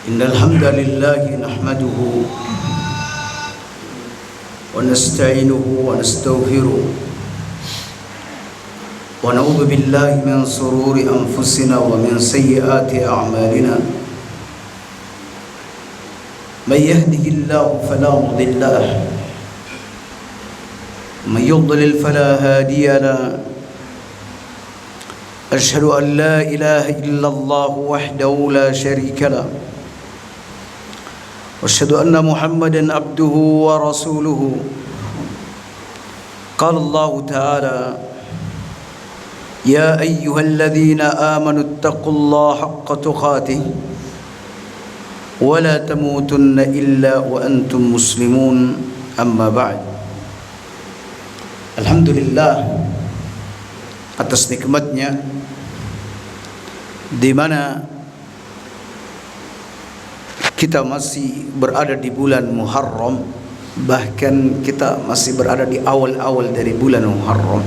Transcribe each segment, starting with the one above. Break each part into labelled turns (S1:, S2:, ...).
S1: إن الحمد لله نحمده ونستعينه ونستغفره ونعوذ بالله من شرور أنفسنا ومن سيئات أعمالنا من يهده الله فلا مضل له ومن يضلل فلا هادي له أشهد أن لا إله إلا الله وحده لا شريك له وأشهد أن محمدا عبده ورسوله قال الله تعالى يا أيها الذين آمنوا اتقوا الله حق تقاته ولا تموتن إلا وأنتم مسلمون أما بعد. Alhamdulillah atas nikmatnya di mana kita masih berada di bulan Muharram, bahkan kita masih berada di awal-awal dari bulan Muharram.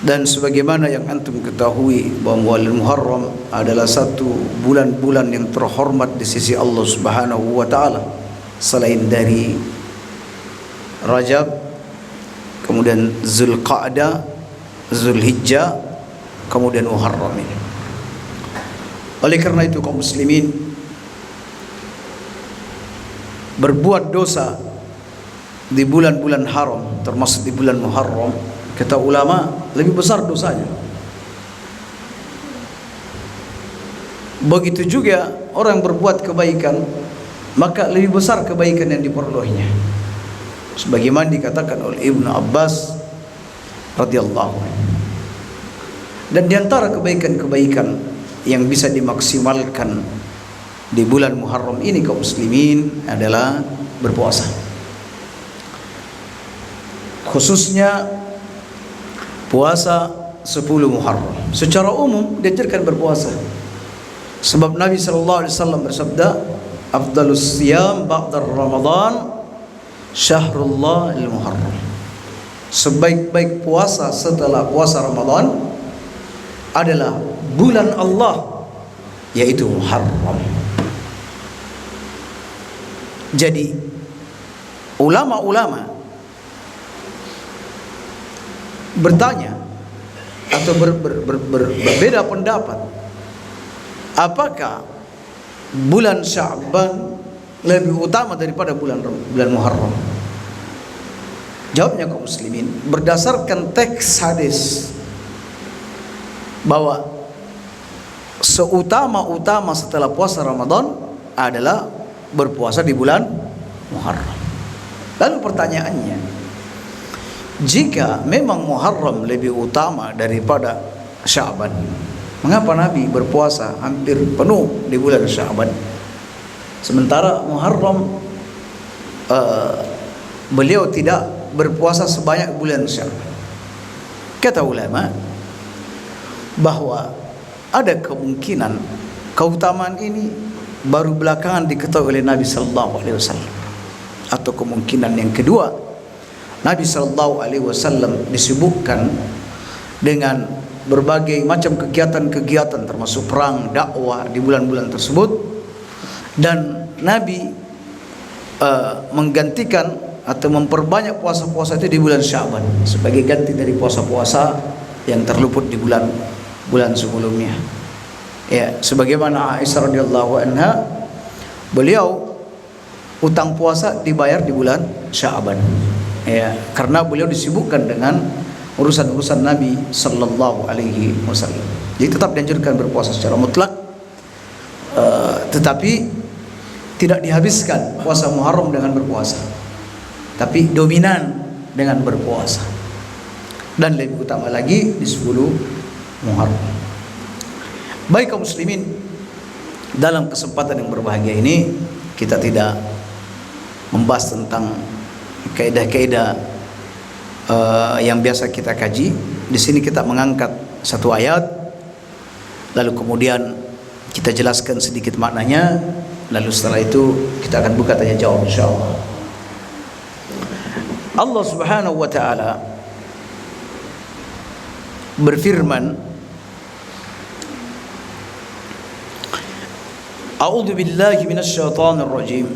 S1: Dan sebagaimana yang antum ketahui bahwa bulan Muharram adalah satu bulan-bulan yang terhormat di sisi Allah Subhanahu wa taala, selain dari Rajab, kemudian Zulqa'dah, Zulhijjah, kemudian Muharram ini. Oleh karena itu kaum muslimin, berbuat dosa di bulan-bulan haram, termasuk di bulan Muharram, kata ulama, lebih besar dosanya. Begitu juga orang yang berbuat kebaikan, maka lebih besar kebaikan yang diperolehnya. Sebagaimana dikatakan oleh Ibnu Abbas radhiyallahu anhu. Dan di antara kebaikan-kebaikan yang bisa dimaksimalkan di bulan Muharram ini kaum muslimin adalah berpuasa. Khususnya puasa 10 Muharram. Secara umum diajarkan berpuasa. Sebab Nabi sallallahu alaihi wasallam bersabda, "Afdalus siyam ba'da Ramadan syahrullah al-Muharram." Sebaik-baik puasa setelah puasa Ramadan adalah bulan Allah, yaitu Muharram. Jadi ulama-ulama bertanya atau berbeda pendapat, apakah bulan Sya'ban lebih utama daripada bulan Muharram? Jawabnya kaum muslimin, berdasarkan teks hadis bahwa seutama-utama setelah puasa Ramadan adalah berpuasa di bulan Muharram. Lalu pertanyaannya, jika memang Muharram lebih utama daripada Sya'ban, mengapa Nabi berpuasa hampir penuh di bulan Sya'ban, sementara Muharram beliau tidak berpuasa sebanyak bulan Sya'ban? Kata ulama bahwa ada kemungkinan keutamaan ini baru belakangan diketahui oleh Nabi sallallahu alaihi wasallam, atau kemungkinan yang kedua, Nabi sallallahu alaihi wasallam disibukkan dengan berbagai macam kegiatan-kegiatan termasuk perang, dakwah di bulan-bulan tersebut, dan Nabi menggantikan atau memperbanyak puasa-puasa itu di bulan Sya'ban sebagai ganti dari puasa-puasa yang terluput di bulan sebelumnya. Ya, sebagaimana Aisyah radhiyallahu anha, beliau utang puasa dibayar di bulan Sya'ban. Ya, karena beliau disibukkan dengan urusan-urusan Nabi sallallahu alaihi wasallam. Jadi tetap dianjurkan berpuasa secara mutlak, tetapi tidak dihabiskan puasa Muharram dengan berpuasa, tapi dominan dengan berpuasa. Dan lebih utama lagi di 10 Muharram. Baik kaum muslimin, dalam kesempatan yang berbahagia ini kita tidak membahas tentang kaidah-kaidah yang biasa kita kaji. Di sini kita mengangkat satu ayat, lalu kemudian kita jelaskan sedikit maknanya, lalu setelah itu kita akan buka tanya jawab insyaallah. Allah Subhanahu wa taala berfirman, A'udzu billahi minasyaitonir rajim.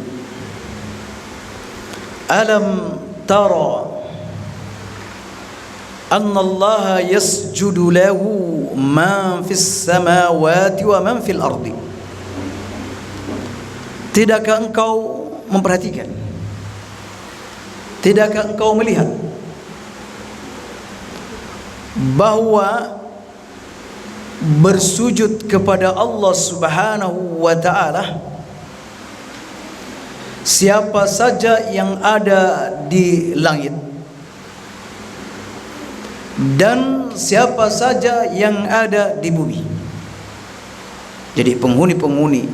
S1: Alam tara anna Allah yasjudu lahu man fis samawati wa man fil ardi. Tidakkah engkau memperhatikan? Tidakkah engkau melihat bahwa bersujud kepada Allah Subhanahu wa taala siapa saja yang ada di langit dan siapa saja yang ada di bumi. Jadi penghuni-penghuni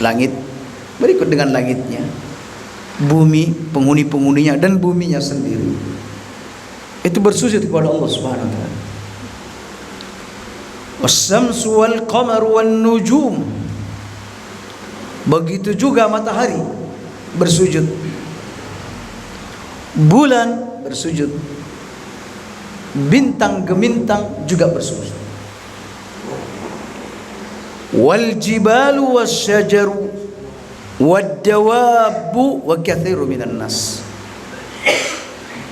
S1: langit berikut dengan langitnya, bumi penghuni-penghuninya dan buminya sendiri itu bersujud kepada Allah Subhanahu wa taala. Wasyamsu wal qamaru wan nujum. Begitu juga matahari bersujud, bulan bersujud, bintang gemintang juga bersujud. Wal jibalu wasyajaru wad dawabu wa katsiru minan nas.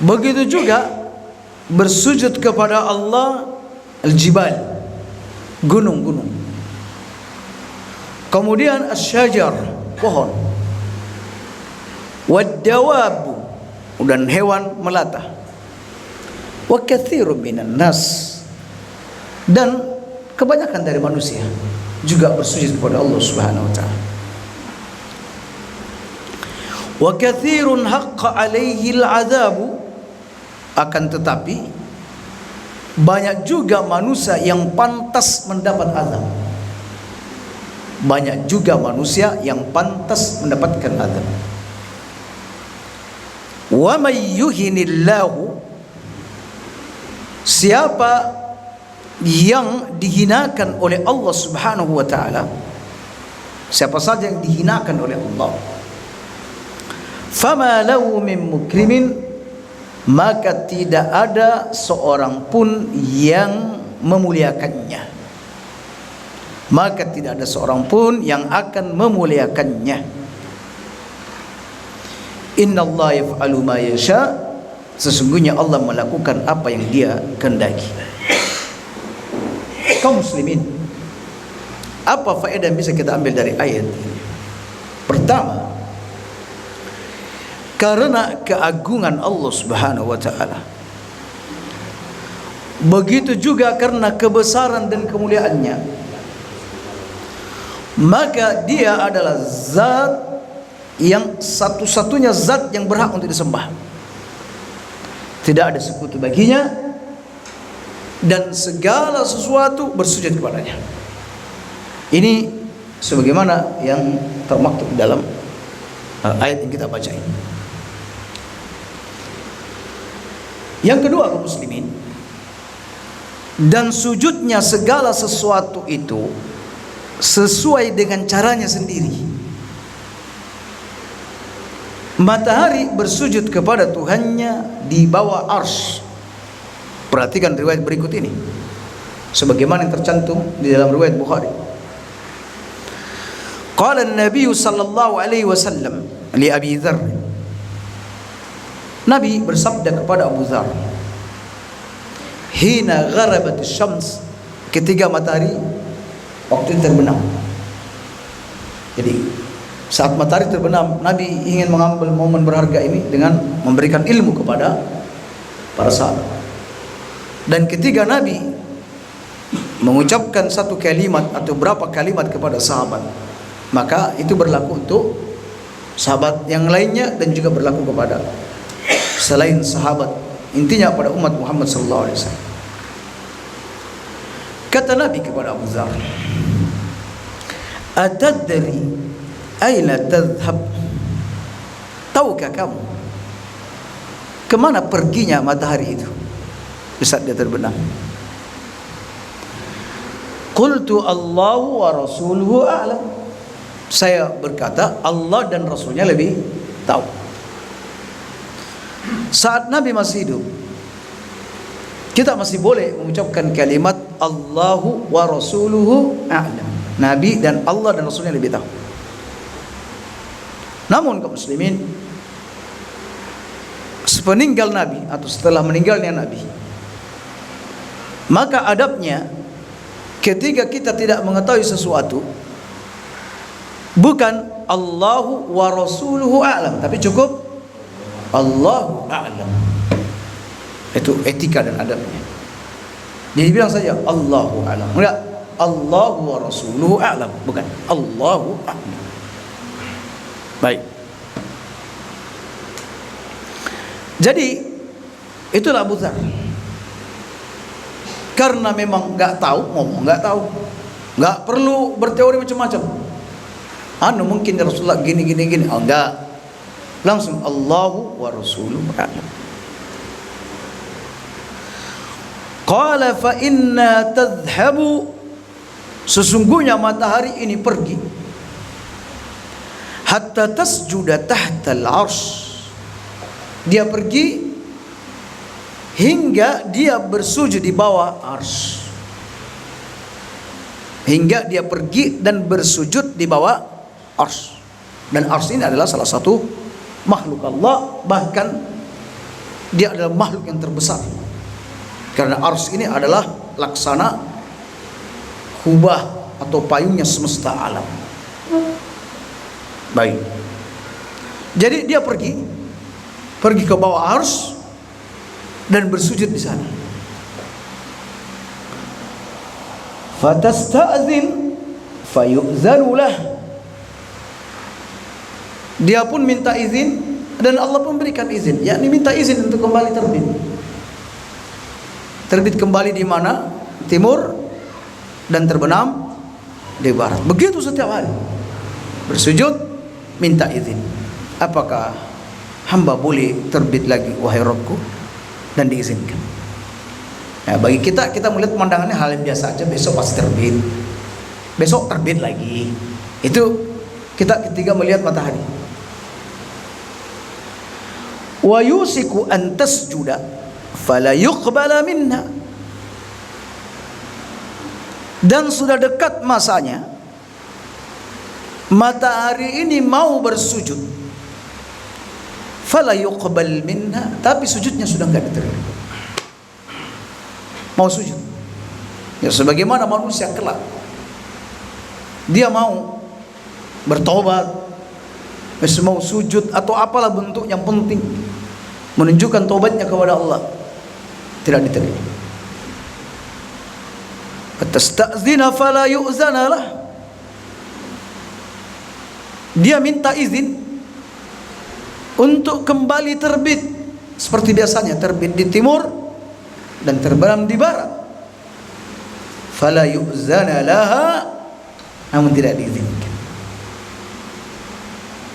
S1: Begitu juga bersujud kepada Allah al-jibal, gunung-gunung. Kemudian asyajar, pohon. Wad-dawabu, dan hewan melata. Wa katsiru minan nas, dan kebanyakan dari manusia juga bersujud kepada Allah Subhanahu wa taala. Wa katsirun haqqa 'alaihi al-'adzabu, akan tetapi banyak juga manusia yang pantas mendapat azab. Banyak juga manusia yang pantas mendapatkan azab. Wa may yuhinillahu, siapa yang dihinakan oleh Allah Subhanahu wa taala, siapa saja yang dihinakan oleh Allah, fama lahu min mukrimin, maka tidak ada seorang pun yang memuliakannya. Maka tidak ada seorang pun yang akan memuliakannya. Innallaha yaf'alu ma yasha, sesungguhnya Allah melakukan apa yang Dia kehendaki. Kaum muslimin, apa faedah yang bisa kita ambil dari ayat ini? Pertama, karena keagungan Allah Subhanahu wa taala. Begitu juga karena kebesaran dan kemuliaannya, maka Dia adalah zat yang satu-satunya zat yang berhak untuk disembah. Tidak ada sekutu baginya, dan segala sesuatu bersujud kepadanya. Ini sebagaimana yang termaktub dalam ayat yang kita baca ini. Yang kedua, kaum muslimin, dan sujudnya segala sesuatu itu sesuai dengan caranya sendiri. Matahari bersujud kepada Tuhannya di bawah arsy. Perhatikan riwayat berikut ini, sebagaimana yang tercantum di dalam riwayat Bukhari. Qala an-nabiy sallallahu alaihi wasallam li Abi Dzar, Nabi bersabda kepada Abu Dzar, hina gharabat asy-syams, ketika matahari waktu itu terbenam. Jadi saat matahari terbenam, Nabi ingin mengambil momen berharga ini dengan memberikan ilmu kepada para sahabat. Dan ketika Nabi mengucapkan satu kalimat atau berapa kalimat kepada sahabat, maka itu berlaku untuk sahabat yang lainnya dan juga berlaku kepada selain sahabat, intinya pada umat Muhammad sallallahu alaihi wasallam. Kata Nabi kepada Abu Dzar, atadri aina tadhhab, tahukah kamu kemana perginya matahari itu di saat dia terbenam? Qultu Allahu wa rasuluhu a'lam, saya berkata Allah dan Rasulnya lebih tahu. Saat Nabi masih hidup, kita masih boleh mengucapkan kalimat Allahu wa rasuluhu a'lam. Nabi dan Allah dan Rasulnya lebih tahu. Namun kaum muslimin, sepeninggal Nabi atau setelah meninggalnya Nabi, maka adabnya ketika kita tidak mengetahui sesuatu, bukan Allahu wa rasuluhu a'lam, tapi cukup Allahu a'lam. Itu etika dan adabnya. Jadi bilang saja Allahu a'lam. Enggak, Allahu wa rasuluhu a'lam, bukan Allahu a'lam. Baik. Jadi itulah Abu Dzar. Karena memang enggak tahu, ngomong enggak tahu. Enggak perlu berteori macam-macam. Mungkin Rasulullah gini. Oh, enggak. Langsung Allahu wa rasuluhu a'lam. Qala fa inna tadhhabu, sesungguhnya matahari ini pergi hatta tasjuda tahta al-'arsy, dia pergi hingga dia bersujud di bawah arsy, hingga dia pergi dan bersujud di bawah arsy. Dan arsy ini adalah salah satu makhluk Allah, bahkan dia adalah makhluk yang terbesar, karena arsy ini adalah laksana kubah atau payungnya semesta alam. Baik. Jadi dia pergi ke bawah arsy dan bersujud di sana. Fatasta'zin fayu'zanu lah. Dia pun minta izin dan Allah pun berikan izin, yakni minta izin untuk kembali terbit. Terbit kembali di mana? Timur, dan terbenam di barat. Begitu setiap hari. Bersujud, minta izin. Apakah hamba boleh terbit lagi wahai Rabbku? Dan diizinkan. Nah, bagi kita melihat pemandangannya hal yang biasa aja. Besok pasti terbit, besok terbit lagi. Itu kita ketika melihat matahari. Wa yusiku an tasjuda fala yuqbala minha, dan sudah dekat masanya matahari ini mau bersujud, fala yuqbal minha, tapi sujudnya sudah enggak diterima. Mau sujud ya sebagaimana manusia kelak, dia mau bertobat, mau sujud atau apalah bentuk yang penting menunjukkan tobatnya kepada Allah, tidak diterima. Tasta'zina fala yu'zana lah, dia minta izin untuk kembali terbit seperti biasanya, terbit di timur dan terbenam di barat. Fala yu'zana laha, namun tidak diizinkan.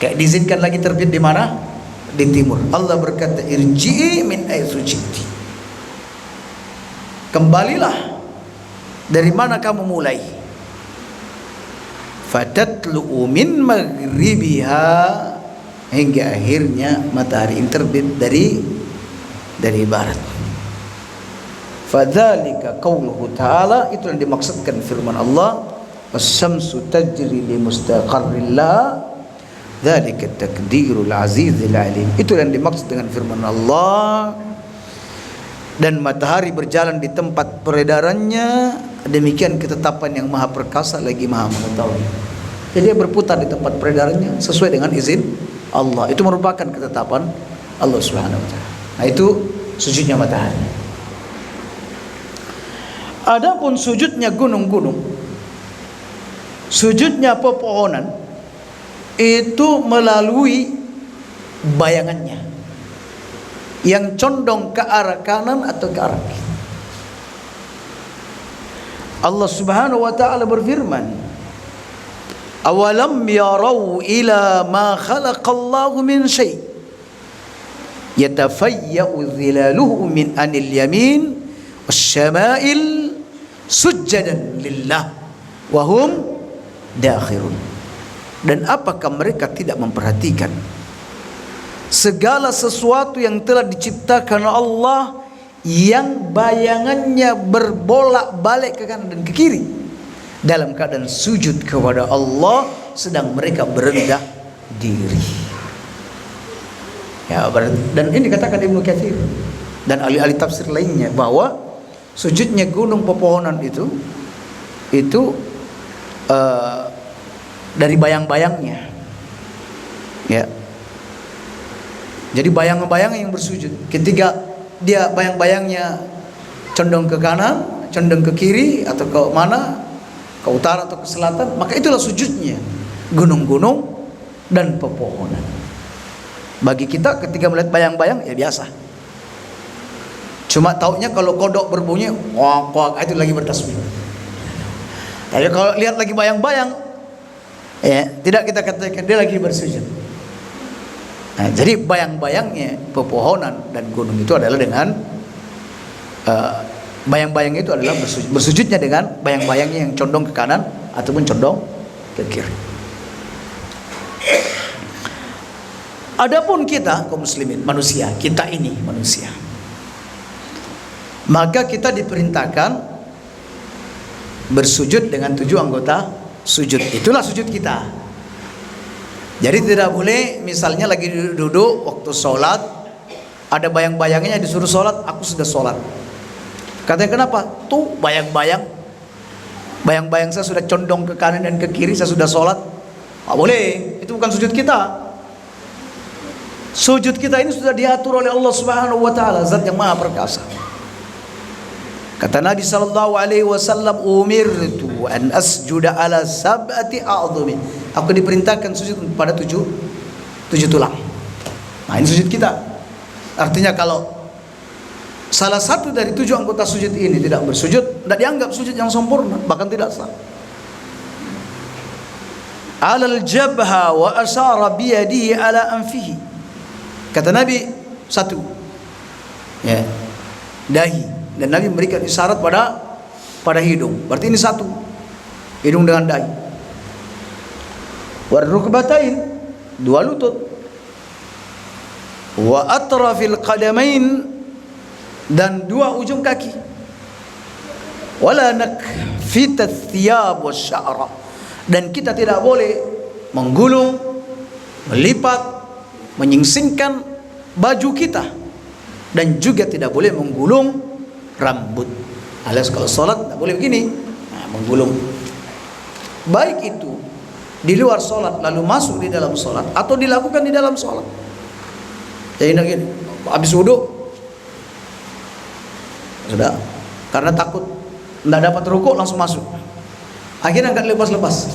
S1: Kayak diizinkan lagi terbit di mana? Di timur. Allah berkata, irji'i min haitsu ji'ti, kembalilah dari mana kamu mulai. Fatatlu'u min maghribiha, hingga akhirnya matahari terbit dari barat. Fadzalika qauluhu ta'ala, itu yang dimaksudkan firman Allah, was-syamsu tajri li mustaqarrin laha, dzalika takdirul azizil alim. Itu yang dimaksud dengan firman Allah. Dan matahari berjalan di tempat peredarannya, demikian ketetapan yang maha perkasa lagi maha mengetahui. Jadi dia berputar di tempat peredarannya sesuai dengan izin Allah. Itu merupakan ketetapan Allah Subhanahu wa taala. Nah, itu sujudnya matahari. Adapun sujudnya gunung-gunung, sujudnya pepohonan, itu melalui bayangannya yang condong ke arah kanan atau ke arah kiri. Allah Subhanahu wa taala berfirman, awalam yarau ila ma khalaqallahu min syai' yatafayya'u zilaluhu min anil yamin wasyama'il sujjadan lillah wa hum dakhirun. Dan apakah mereka tidak memperhatikan segala sesuatu yang telah diciptakan Allah yang bayangannya berbolak-balik ke kanan dan ke kiri, dalam keadaan sujud kepada Allah sedang mereka berendah diri. Ya, dan ini dikatakan Ibnu Katsir dan ahli-ahli tafsir lainnya bahwa sujudnya gunung pepohonan itu dari bayang-bayangnya. Ya. Jadi bayang-bayang yang bersujud. Ketika dia bayang-bayangnya condong ke kanan, condong ke kiri atau ke mana, ke utara atau ke selatan, maka itulah sujudnya. Gunung-gunung dan pepohonan. Bagi kita ketika melihat bayang-bayang ya biasa. Cuma taunya kalau kodok berbunyi, wak itu lagi bertasbih. Tapi kalau lihat lagi bayang-bayang, ya tidak kita katakan dia lagi bersujud. Nah, jadi bayang-bayangnya pepohonan dan gunung itu adalah dengan bayang-bayang itu adalah bersujudnya dengan bayang-bayangnya yang condong ke kanan ataupun condong ke kiri. Adapun kita kaum muslimin, manusia, kita ini manusia, maka kita diperintahkan bersujud dengan 7 anggota sujud. Itulah sujud kita. Jadi tidak boleh misalnya lagi duduk waktu sholat, ada bayang-bayangnya disuruh sholat, aku sudah sholat. Katanya kenapa? Tuh bayang-bayang saya sudah condong ke kanan dan ke kiri, saya sudah sholat. Tak boleh, itu bukan sujud kita. Sujud kita ini sudah diatur oleh Allah Subhanahu wa taala, zat yang maha perkasa. Kata Nabi sallallahu alaihi wasallam, umirtu an asjuda ala sab'ati a'dhumi. Aku diperintahkan sujud pada 7 tulang. Nah, ini sujud kita. Artinya kalau salah satu dari 7 anggota sujud ini tidak bersujud, tidak dianggap sujud yang sempurna, bahkan tidak sah. Alal jabha wa asyara biyadihi ala anfihi. Kata Nabi, 1 ya, dahi, dan Nabi memberikan isyarat pada hidung. Berarti ini 1, hidung dengan dahi. Warrukbatain, 2 lutut. Wa atrafil qadamain, dan 2 ujung kaki. Wala nakfitat thiyab wasya'ra, dan kita tidak boleh menggulung, melipat, menyingsingkan baju kita, dan juga tidak boleh menggulung rambut. Alias kalau sholat tidak boleh begini, menggulung. Baik itu di luar sholat lalu masuk di dalam sholat, atau dilakukan di dalam sholat. Jadi gini, habis wudhu sudah, karena takut tidak dapat rukuk langsung masuk, akhirnya nggak lepas-lepas.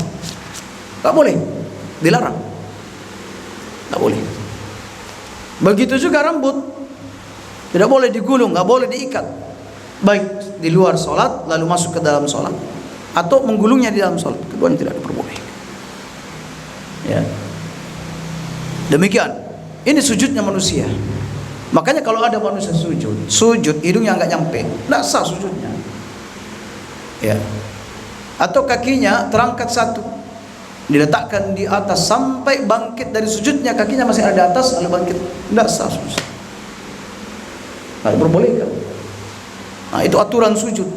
S1: Tak boleh, dilarang, tak boleh. Begitu juga rambut, tidak boleh digulung, nggak boleh diikat. Baik di luar sholat lalu masuk ke dalam sholat, atau menggulungnya di dalam sholat, keduanya tidak diperbolehkan. Ya. Demikian, ini sujudnya manusia. Makanya kalau ada manusia sujud hidungnya nggak nyampe, nggak sah sujudnya. Ya. Atau kakinya terangkat 1, diletakkan di atas sampai bangkit dari sujudnya, kakinya masih ada di atas lalu bangkit, tidak sah sujud, tidak diperbolehkan. Nah, itu aturan sujud.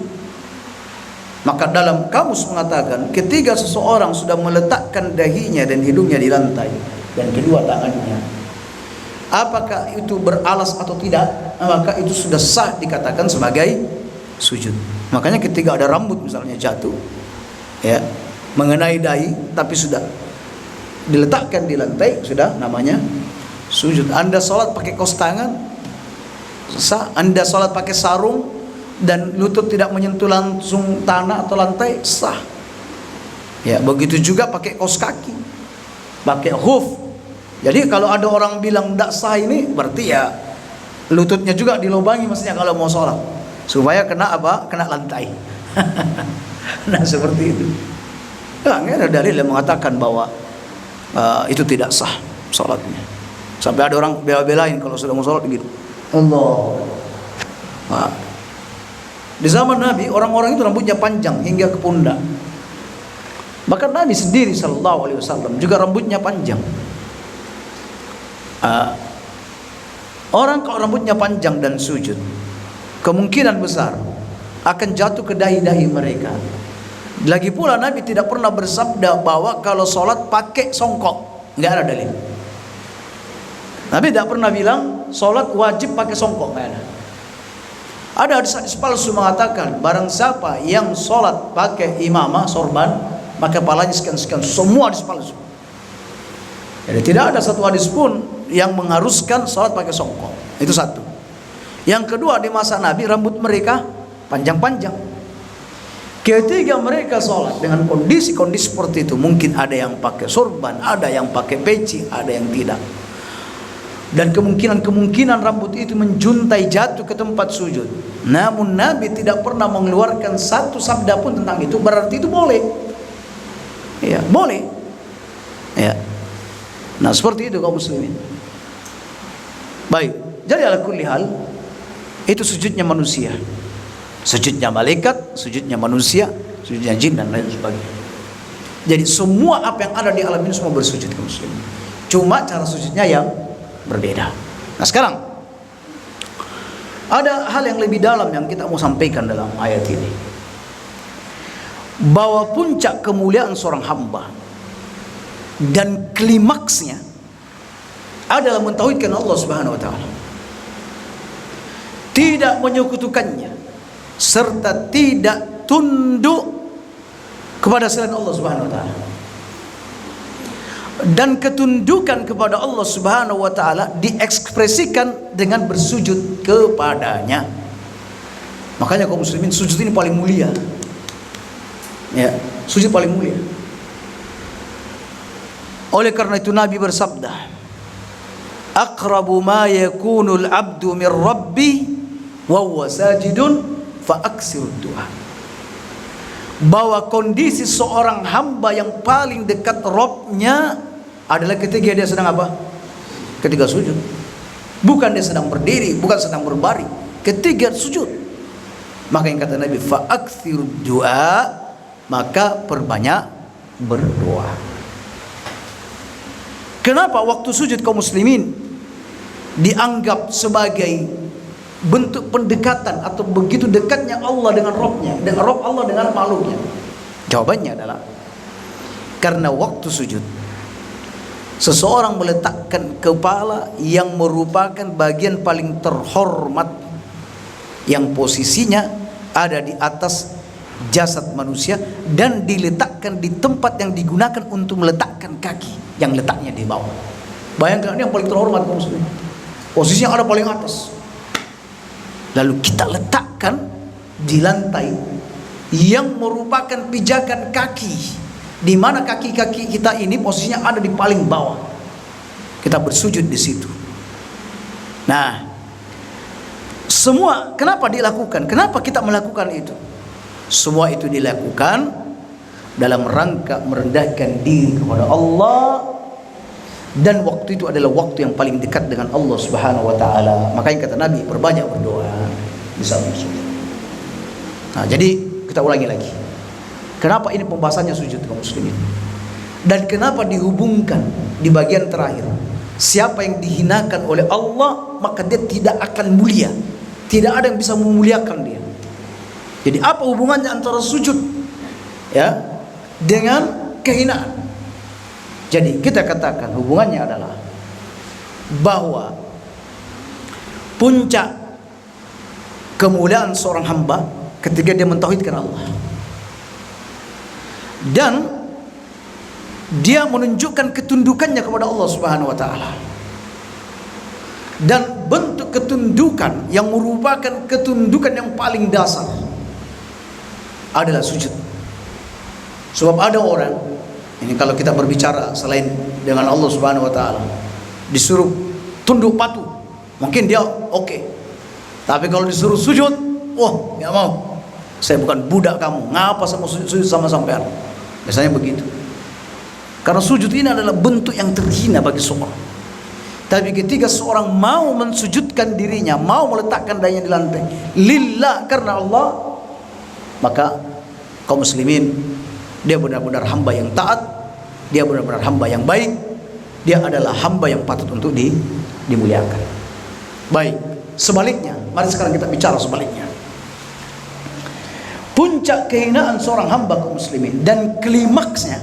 S1: Maka dalam kamus mengatakan, ketika seseorang sudah meletakkan dahinya dan hidungnya di lantai dan kedua tangannya, apakah itu beralas atau tidak, maka itu sudah sah dikatakan sebagai sujud. Makanya ketika ada rambut misalnya jatuh, ya, mengenai dahi tapi sudah diletakkan di lantai, sudah namanya sujud. Anda sholat pakai kaos tangan sah, Anda sholat pakai sarung dan lutut tidak menyentuh langsung tanah atau lantai, sah. Ya, begitu juga pakai kaos kaki, pakai khuf. Jadi kalau ada orang bilang tidak sah ini, berarti ya lututnya juga dilubangi maksudnya kalau mau sholat, supaya kena apa? Kena lantai. Nah, seperti itu. Nggak ada dalil yang mengatakan bahwa itu tidak sah sholatnya. Sampai ada orang bela-belain kalau sudah mau sholat gitu, Allah. Nah, di zaman Nabi orang-orang itu rambutnya panjang hingga ke pundak. Bahkan Nabi sendiri sallallahu alaihi wasallam juga rambutnya panjang. Orang kalau rambutnya panjang dan sujud, kemungkinan besar akan jatuh ke dahi-dahi mereka. Lagi pula Nabi tidak pernah bersabda bahwa kalau sholat pakai songkok, nggak ada dalil. Nabi tidak pernah bilang sholat wajib pakai songkok, nggak ada. Ada hadis palsu mengatakan barang siapa yang sholat pakai imamah sorban, maka palanya sekian-sekian. Semua hadis palsu. Jadi tidak ada satu hadis pun yang mengharuskan sholat pakai songkok. Itu satu. Yang kedua, di masa Nabi rambut mereka panjang-panjang. Ketika mereka sholat dengan kondisi-kondisi seperti itu, mungkin ada yang pakai sorban, ada yang pakai peci, ada yang tidak. Dan kemungkinan rambut itu menjuntai jatuh ke tempat sujud. Namun Nabi tidak pernah mengeluarkan satu sabda pun tentang itu. Berarti itu boleh. Ya, boleh. Ya. Nah, seperti itu kaum muslimin. Baik. Jadi ala kulli hal, itu sujudnya manusia. Sujudnya malaikat, sujudnya manusia, sujudnya jin dan lain sebagainya. Jadi semua apa yang ada di alam ini semua bersujud kaum muslimin. Cuma cara sujudnya yang berbeda. Nah, sekarang ada hal yang lebih dalam yang kita mau sampaikan dalam ayat ini. Bahwa puncak kemuliaan seorang hamba dan klimaksnya adalah mentauhidkan Allah Subhanahu wa taala. Tidak menyekutukannya serta tidak tunduk kepada selain Allah Subhanahu wa taala. Dan ketundukan kepada Allah Subhanahu wa taala diekspresikan dengan bersujud kepadanya. Makanya kaum muslimin, sujud ini paling mulia. Ya, sujud paling mulia. Oleh karena itu Nabi bersabda, "Aqrabu ma yakunul 'abdu min rabbi wa huwa sajidun fa aksirud du'a." Bahwa kondisi seorang hamba yang paling dekat Rabb-nya adalah ketika dia sedang apa? Ketika sujud. Bukan dia sedang berdiri, bukan sedang berbaring, ketika sujud. Maka yang kata Nabi, fa aktsirud du'a, maka perbanyak berdoa. Kenapa waktu sujud kaum muslimin dianggap sebagai bentuk pendekatan atau begitu dekatnya Allah dengan Rabb-nya, dan Rabb Allah dengan makhluknya? Jawabannya adalah karena waktu sujud seseorang meletakkan kepala yang merupakan bagian paling terhormat yang posisinya ada di atas jasad manusia dan diletakkan di tempat yang digunakan untuk meletakkan kaki yang letaknya di bawah. Bayangkan, ini yang paling terhormat kaum muslimin. Posisinya ada paling atas. Lalu kita letakkan di lantai yang merupakan pijakan kaki, di mana kaki-kaki kita ini posisinya ada di paling bawah. Kita bersujud di situ. Nah, semua kenapa dilakukan? Kenapa kita melakukan itu? Semua itu dilakukan dalam rangka merendahkan diri kepada Allah, dan waktu itu adalah waktu yang paling dekat dengan Allah Subhanahu wa taala. Makanya kata Nabi, perbanyak berdoa di saat sujud. Nah, jadi kita ulangi lagi. Kenapa ini pembahasannya sujud kaum muslimin? Dan kenapa dihubungkan di bagian terakhir? Siapa yang dihinakan oleh Allah, maka dia tidak akan mulia. Tidak ada yang bisa memuliakan dia. Jadi apa hubungannya antara sujud ya dengan kehinaan? Jadi kita katakan hubungannya adalah bahwa puncak kemuliaan seorang hamba ketika dia mentauhidkan Allah dan dia menunjukkan ketundukannya kepada Allah Subhanahu wa taala. Dan bentuk ketundukan yang merupakan ketundukan yang paling dasar adalah sujud. Sebab ada orang, ini kalau kita berbicara selain dengan Allah Subhanahu wa taala, disuruh tunduk patuh, mungkin dia oke. Tapi kalau disuruh sujud, wah, enggak mau. Saya bukan budak kamu, ngapa sama sujud sama sampean? Biasanya begitu. Karena sujud ini adalah bentuk yang terhina bagi seorang. Tapi ketika seorang mau mensujudkan dirinya, mau meletakkan dirinya di lantai lillah, karena Allah, maka kaum muslimin, dia benar-benar hamba yang taat, dia benar-benar hamba yang baik, dia adalah hamba yang patut untuk dimuliakan. Baik, sebaliknya, mari sekarang kita bicara sebaliknya. puncak kehinaan seorang hamba kaum muslimin dan klimaksnya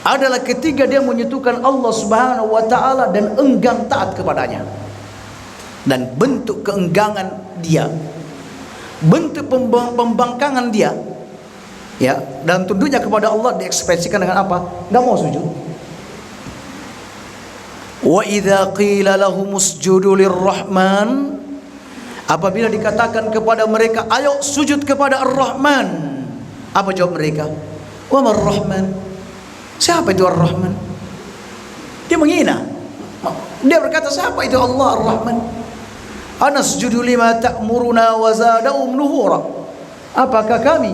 S1: adalah ketika dia menyentuhkan Allah Subhanahu wa taala dan enggan taat kepadanya. Dan bentuk keenggangan dia, bentuk pembangkangan dia, ya, dalam tunduknya kepada Allah diekspresikan dengan apa? Enggak mau sujud. Wa idza qila lahum usjudu lirrahman, apabila dikatakan kepada mereka, ayo sujud kepada Ar-Rahman, apa jawab mereka? Wa mar-Rahman? Siapa itu Ar-Rahman? Dia menghina. Dia berkata, siapa itu Allah Ar-Rahman? Anasjudu lima ta'muruna wa zadahum nuhura. Apakah kami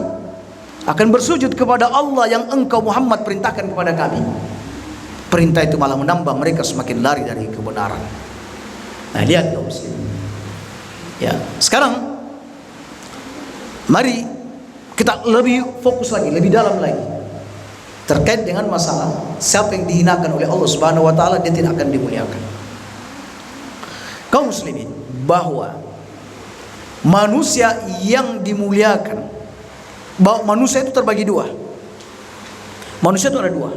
S1: akan bersujud kepada Allah yang engkau Muhammad perintahkan kepada kami? Perintah itu malah menambah mereka semakin lari dari kebenaran. Nah, lihat kaum muslimin. Ya, sekarang mari kita lebih fokus lagi, lebih dalam lagi terkait dengan masalah siapa yang dihinakan oleh Allah Subhanahu wa taala, dia tidak akan dimuliakan. Kaum muslimin, bahwa manusia yang dimuliakan, bahwa manusia itu terbagi dua. Manusia itu ada dua.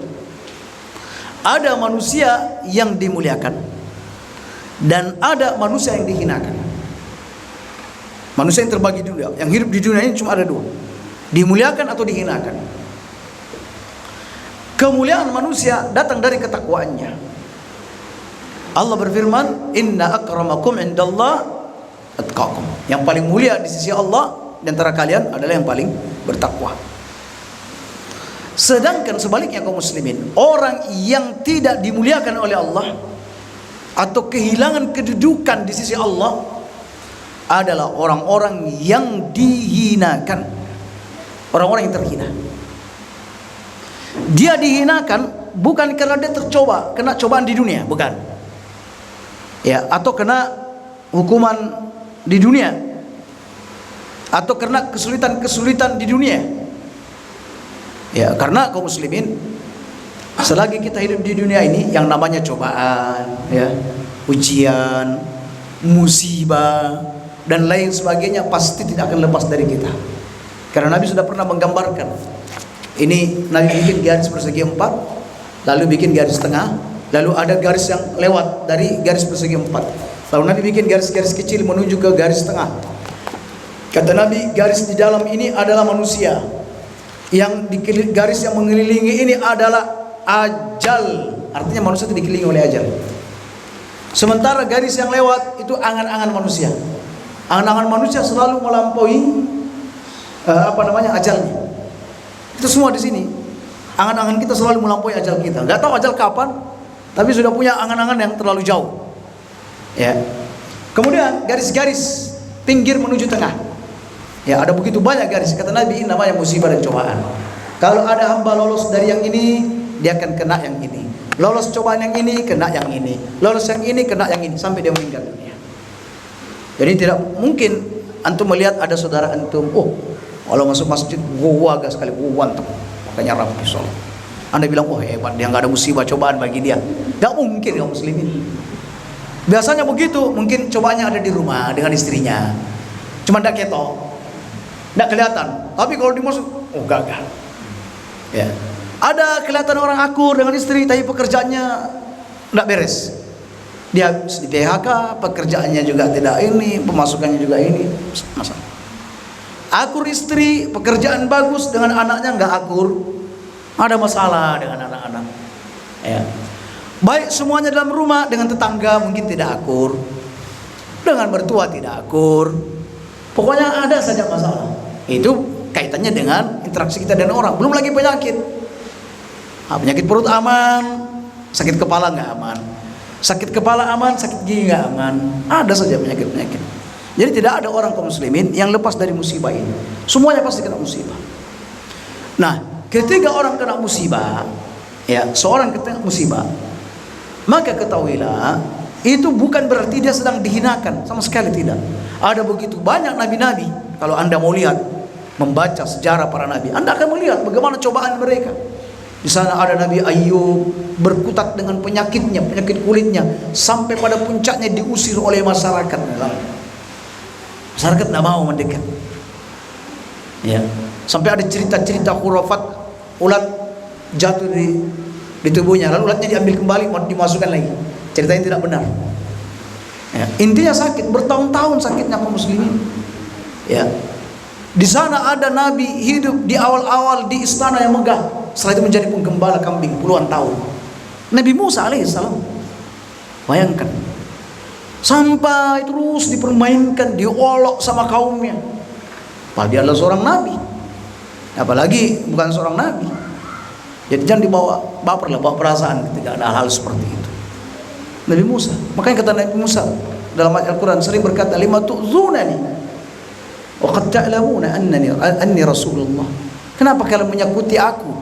S1: Ada manusia yang dimuliakan dan ada manusia yang dihinakan. Manusia yang terbagi dua, yang hidup di dunia ini cuma ada dua, dimuliakan atau dihinakan. Kemuliaan manusia datang dari ketakwaannya. Allah berfirman, inna akramakum indallah atqakum. Yang paling mulia di sisi Allah di antara kalian adalah yang paling bertakwa. Sedangkan sebaliknya kaum muslimin, orang yang tidak dimuliakan oleh Allah atau kehilangan kedudukan di sisi Allah adalah orang-orang yang dihinakan, orang-orang yang terhina. Dia dihinakan bukan karena dia tercoba, kena cobaan di dunia, bukan. Ya, atau kena hukuman di dunia, atau kena kesulitan-kesulitan di dunia. Ya, karena kaum muslimin, selagi kita hidup di dunia ini, yang namanya cobaan, ya, ujian, musibah dan lain sebagainya pasti tidak akan lepas dari kita. Karena Nabi sudah pernah menggambarkan. Ini Nabi bikin garis persegi 4, lalu bikin garis tengah, lalu ada garis yang lewat dari garis persegi 4. Lalu Nabi bikin garis-garis kecil menuju ke garis tengah. Kata Nabi, garis di dalam ini adalah manusia. Yang garis yang mengelilingi ini adalah ajal. Artinya manusia itu dikelilingi oleh ajal. Sementara garis yang lewat itu angan-angan manusia. Angan-angan manusia selalu melampaui ajalnya. Itu semua di sini. Angan-angan kita selalu melampaui ajal kita. Enggak tahu ajal kapan, tapi sudah punya angan-angan yang terlalu jauh. Ya. Kemudian garis-garis pinggir menuju tengah. Ya, ada begitu banyak garis. Kata Nabi, ini namanya musibah dan cobaan. Kalau ada hamba lolos dari yang ini, dia akan kena yang ini. Lolos cobaan yang ini, kena yang ini. Lolos yang ini, kena yang ini, sampai dia meninggal dunia. Jadi tidak mungkin antum melihat ada saudara antum, kalau masuk masjid, gua agak sekali, gua mantap, makanya rapi sholat. Anda bilang, hebat, dia nggak ada musibah cobaan bagi dia. Nggak mungkin kaum muslimin. Biasanya begitu, mungkin cobaannya ada di rumah dengan istrinya, cuma nggak ketok, nggak kelihatan. Tapi kalau dimasuk, gagal. Ya. Ada kelihatan orang akur dengan istri, tapi pekerjaannya nggak beres. Dia di PHK, pekerjaannya juga tidak ini, pemasukannya juga ini, masalah. Akur istri, pekerjaan bagus, dengan anaknya nggak akur, ada masalah dengan anak-anak. Ya. Baik semuanya dalam rumah, dengan tetangga mungkin tidak akur, dengan mertua tidak akur. Pokoknya ada saja masalah. Itu kaitannya dengan interaksi kita dengan orang. Belum lagi penyakit. Penyakit perut aman, sakit kepala nggak aman. Sakit kepala aman, sakit gigi nggak aman. Ada saja penyakit-penyakit. Jadi tidak ada orang kaum muslimin yang lepas dari musibah ini. Semuanya pasti kena musibah. Nah, ketika orang kena musibah, ya, seorang kena musibah, maka ketahuilah itu bukan berarti dia sedang dihinakan, sama sekali tidak. Ada begitu banyak nabi-nabi. Kalau Anda mau lihat, membaca sejarah para nabi, Anda akan melihat bagaimana cobaan mereka. Di sana ada Nabi Ayub berkutat dengan penyakitnya, penyakit kulitnya, sampai pada puncaknya diusir oleh masyarakat. Masyarakat tidak mau mendekat. Ya, sampai ada cerita-cerita khurafat ulat jatuh di tubuhnya, lalu ulatnya diambil kembali, mau dimasukkan lagi. Ceritanya tidak benar. Ya, intinya sakit, bertahun-tahun sakitnya kaum muslimin. Ya, di sana ada nabi hidup di awal-awal di istana yang megah, setelah itu menjadi penggembala kambing puluhan tahun. Nabi Musa alaihissalam, bayangkan, sampai terus dipermainkan, diolok sama kaumnya. Padahal dia adalah seorang nabi, apalagi bukan seorang nabi. Jadi jangan dibawa baper, bawa perasaan ketika ada hal-hal seperti itu. Nabi Musa, makanya kata Nabi Musa dalam ayat Al-Quran sering berkata, lima tu'zunani wa qad ta'lamuna anni Rasulullah. Kenapa kalian menyakuti aku,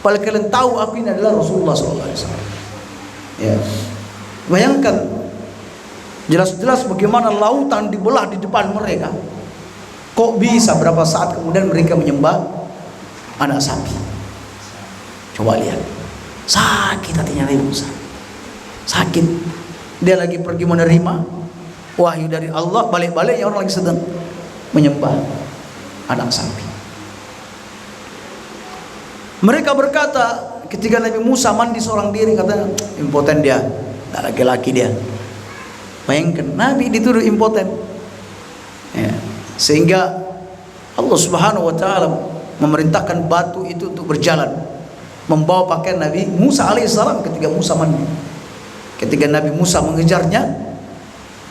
S1: padahal kalian tahu aku ini adalah Rasulullah SAW. Ya, bayangkan jelas-jelas bagaimana lautan dibelah di depan mereka. Kok bisa berapa saat kemudian mereka menyembah anak sapi? Coba lihat, sakit hatinya Nabi Musa, sakit. Dia lagi pergi menerima wahyu dari Allah, balik-baliknya orang lagi sedang menyembah anak sapi. Mereka berkata ketika Nabi Musa mandi seorang diri, katanya impoten dia, tak laki-laki dia. Bayangkan Nabi dituduh impoten, ya. Sehingga Allah Subhanahu wa taala memerintahkan batu itu untuk berjalan membawa pakaian Nabi Musa alaihissalam ketika Musa mandi. Ketika Nabi Musa mengejarnya,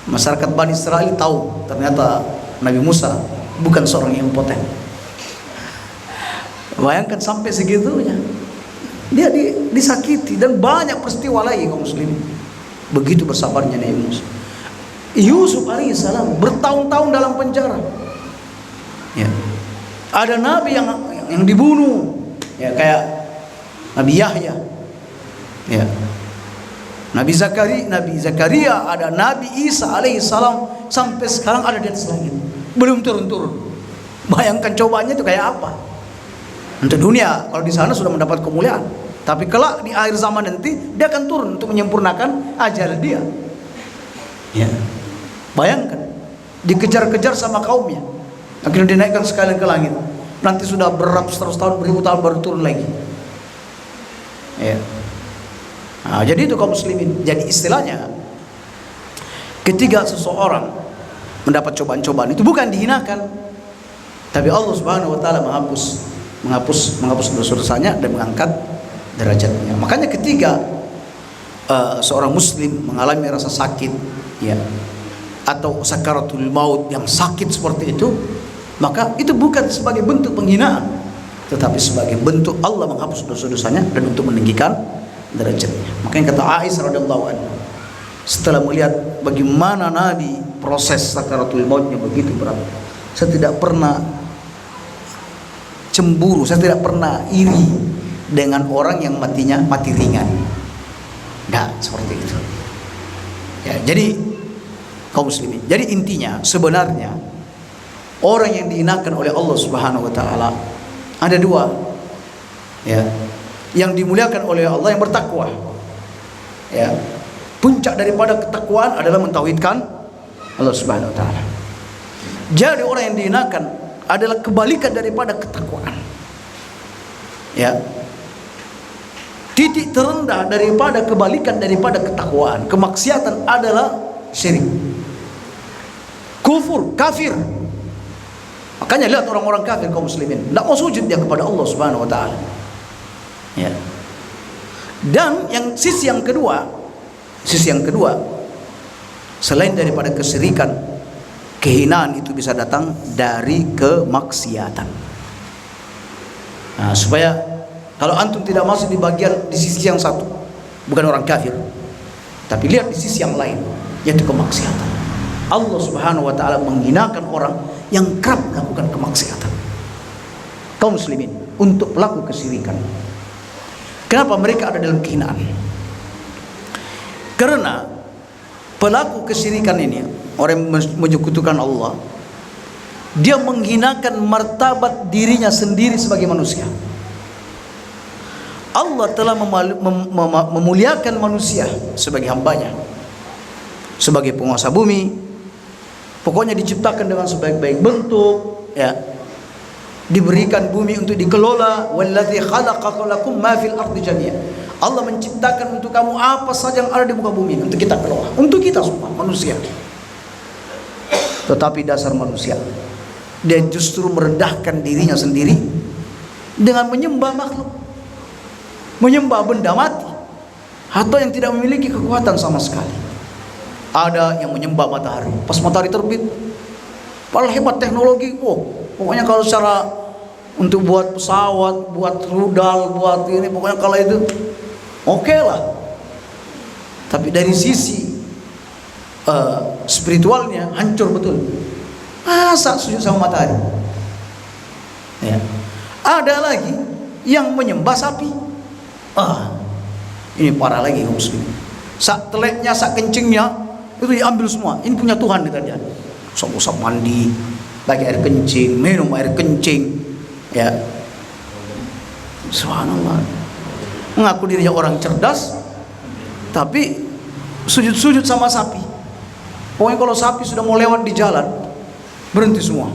S1: masyarakat Bani Israel tahu ternyata Nabi Musa bukan seorang yang impoten. Bayangkan sampai segitunya dia disakiti, dan banyak peristiwa lagi kaum muslimin. Begitu bersabarnya Nabi Musa. Yusuf alaihissalam bertahun-tahun dalam penjara. Ya. Ada nabi yang dibunuh, ya, kayak Nabi Yahya. Ya. Nabi Zakaria, ada Nabi Isa alaihissalam, sampai sekarang ada di atas langit, belum turun-turun. Bayangkan cobaannya itu kayak apa. Untuk dunia, kalau di sana sudah mendapat kemuliaan, tapi kelak di akhir zaman nanti dia akan turun untuk menyempurnakan ajal dia. Ya. Bayangkan, dikejar-kejar sama kaumnya, akhirnya dinaikkan sekali ke langit. Nanti sudah beratus tahun, beribu tahun baru turun lagi. Ya. Nah, jadi itu kaum muslimin. Jadi istilahnya, ketika seseorang mendapat cobaan-cobaan itu bukan dihinakan, tapi Allah Subhanahu wa taala menghapus dosa-dosanya dan mengangkat derajatnya. Makanya ketika seorang muslim mengalami rasa sakit, ya, atau sakaratul maut yang sakit seperti itu, maka itu bukan sebagai bentuk penghinaan, tetapi sebagai bentuk Allah menghapus dosa-dosanya dan untuk meninggikan derajatnya. Makanya kata Aisyah radhiyallahu anha, setelah melihat bagaimana Nabi proses sakaratul mautnya begitu berat, saya tidak pernah cemburu, saya tidak pernah iri dengan orang yang matinya mati ringan. Enggak seperti itu. Ya, jadi kaum muslimin, jadi intinya sebenarnya orang yang dihinakan oleh Allah Subhanahu wa taala ada dua. Ya. Yang dimuliakan oleh Allah yang bertakwa. Ya. Puncak daripada ketakwaan adalah mentauhidkan Allah Subhanahu wa taala. Jadi orang yang dihinakan adalah kebalikan daripada ketakwaan. Ya. Titik terendah daripada kebalikan daripada ketakwaan, kemaksiatan adalah syirik, kufur, kafir. Makanya lihat orang-orang kafir kaum muslimin, tidak mau sujud dia kepada Allah Subhanahu wa taala. Ya. Dan sisi yang kedua, selain daripada kesyirikan, kehinaan itu bisa datang dari kemaksiatan. Nah, supaya kalau antum tidak masuk di sisi yang satu, bukan orang kafir, tapi lihat di sisi yang lain, yaitu kemaksiatan. Allah Subhanahu wa taala menghinakan orang yang kerap melakukan kemaksiatan. Kaum muslimin, untuk pelaku kesyirikan. Kenapa mereka ada dalam kehinaan? Karena pelaku kesyirikan ini, orang yang menyekutukan Allah, dia menghinakan martabat dirinya sendiri sebagai manusia. Allah telah memuliakan manusia sebagai hambanya, sebagai penguasa bumi. Pokoknya diciptakan dengan sebaik-baik bentuk, ya. diberikan bumi untuk dikelola. Wallazi khalaqakum lakum ma fil ardi jami'an. Allah menciptakan untuk kamu apa saja yang ada di muka bumi untuk kita kelola, untuk kita semua manusia. Tetapi dasar manusia, dia justru merendahkan dirinya sendiri dengan menyembah makhluk, menyembah benda mati atau yang tidak memiliki kekuatan sama sekali. Ada yang menyembah matahari, pas matahari terbit, padahal hebat teknologi, pokoknya kalau secara untuk buat pesawat, buat rudal, buat ini, pokoknya kalau itu oke lah. Tapi dari sisi spiritualnya hancur betul. Masa sujud sama matahari? Ya. Ada lagi yang menyembah sapi. Ini parah lagi kaum muslimin. Sak teleknya, sak kencingnya itu diambil semua. Ini punya Tuhan kita dia. Usap mandi, pakai air kencing, minum air kencing. Ya. Subhanallah. Mengaku dirinya orang cerdas, tapi sujud-sujud sama sapi. Pokoknya kalau sapi sudah mau lewat di jalan, berhenti semua,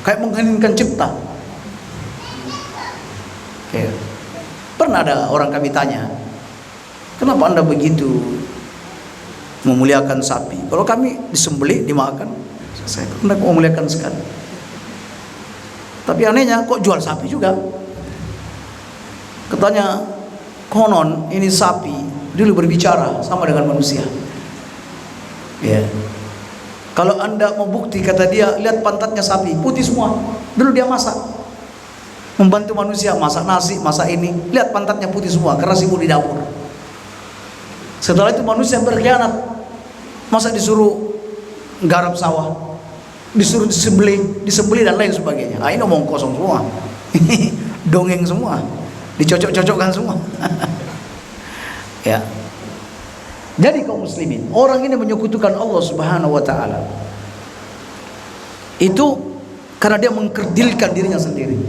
S1: kayak mengheningkan cipta. Pernah ada orang kami tanya, kenapa anda begitu memuliakan sapi? Kalau kami disembelih, dimakan, saya pernah memuliakan sekali. Tapi anehnya kok jual sapi juga? Katanya konon ini sapi dulu berbicara sama dengan manusia. Ya. Kalau anda mau bukti, kata dia, lihat pantatnya sapi putih semua. Dulu dia masak, membantu manusia masak nasi, masak ini. Lihat pantatnya putih semua karena sibuk di dapur. Setelah itu manusia berkhianat, masa disuruh garap sawah, disuruh disembelih dan lain sebagainya. Ini omong kosong semua. Dongeng semua, dicocok-cocokkan semua. Ya. Jadi kaum muslimin, orang ini menyekutukan Allah Subhanahu wa taala. Itu karena dia mengkerdilkan dirinya sendiri.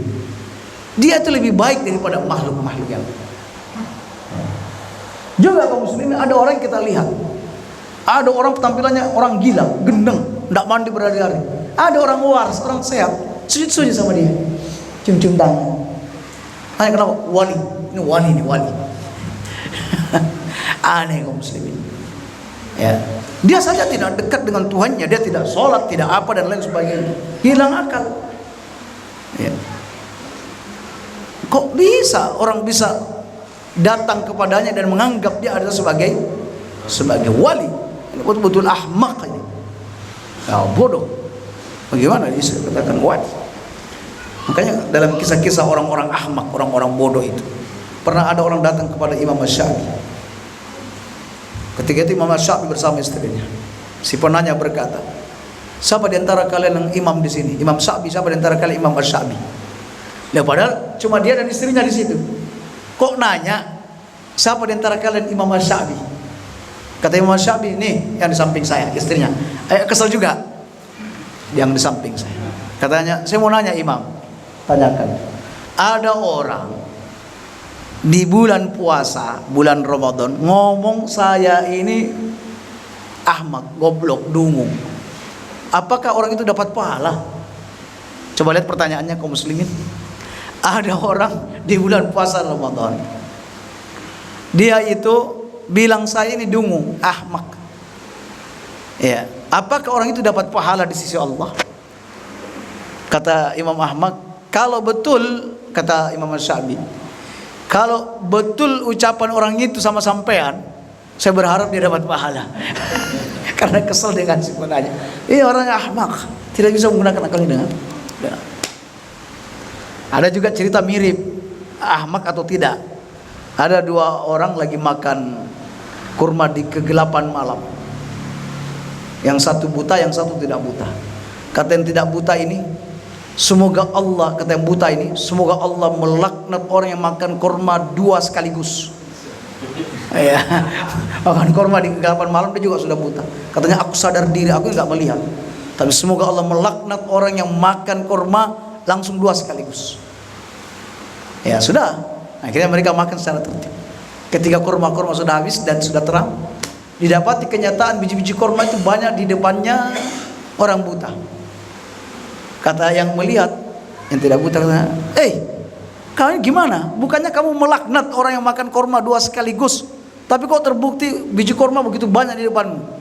S1: Dia itu lebih baik daripada makhluk-makhluk yang lain. Juga kaum muslimin, ada orang yang kita lihat, ada orang tampilannya orang gila, gendeng, tidak mandi berhari-hari. Ada orang waras, orang sehat, sujud-sujud sama dia, cium-cium tangan. Tanya kenapa? Wali, ini wali. Aneh kaum muslimin. Ya, dia saja tidak dekat dengan Tuhannya, dia tidak sholat, tidak apa dan lain sebagainya, hilang akal. Ya. Kok bisa orang bisa datang kepadanya dan menganggap dia adalah sebagai wali? Ini betul-betul ahmak ini. Ya, bodoh. Bagaimana bisa katakan wali? Makanya dalam kisah-kisah orang-orang ahmak, orang-orang bodoh itu, pernah ada orang datang kepada Imam Syafi'i. Ketika itu Imam Syafi'i bersama istrinya. Si penanya berkata, siapa di antara kalian yang imam di sini? Imam Syafi'i, siapa di antara kalian Imam Syafi'i? Lah padahal cuma dia dan istrinya di situ. Kok nanya, siapa di antara kalian Imam Syafi'i? Kata Imam Syafi'i, nih yang di samping saya, istrinya. Kesel juga, yang di samping saya. Katanya, saya mau nanya Imam, tanyakan. Ada orang di bulan puasa, bulan Ramadan, ngomong saya ini ahmak, goblok, dungu. Apakah orang itu dapat pahala? Coba lihat pertanyaannya kaum muslimin. Ada orang di bulan puasa Ramadan, dia itu bilang saya ini dungu, ahmak. Ya, apakah orang itu dapat pahala di sisi Allah? Kata Imam Ahmad, kalau betul, kata Imam Syafi'i, kalau betul ucapan orang itu sama sampean, saya berharap dia dapat pahala. Karena kesel dengan si penanya. Ini orang ahmak, tidak bisa menggunakan akalnya dengan. Ada juga cerita mirip, ahmak atau tidak. Ada dua orang lagi makan kurma di kegelapan malam. Yang satu buta, yang satu tidak buta. Kata yang tidak buta ini, semoga Allah, kata yang buta ini, semoga Allah melaknat orang yang makan kurma dua sekaligus. Ya, makan kurma di kegelapan malam, dia juga sudah buta. Katanya, aku sadar diri, aku nggak melihat. Tapi semoga Allah melaknat orang yang makan kurma langsung dua sekaligus. Ya sudah, akhirnya mereka makan secara tertib. Ketika kurma-kurma sudah habis dan sudah terang, didapati kenyataan biji-biji kurma itu banyak di depannya orang buta. Kata yang melihat, Yang tidak buta kata, kamu gimana? Bukannya kamu melaknat orang yang makan korma 2 sekaligus, tapi kok terbukti biji korma begitu banyak di depanmu.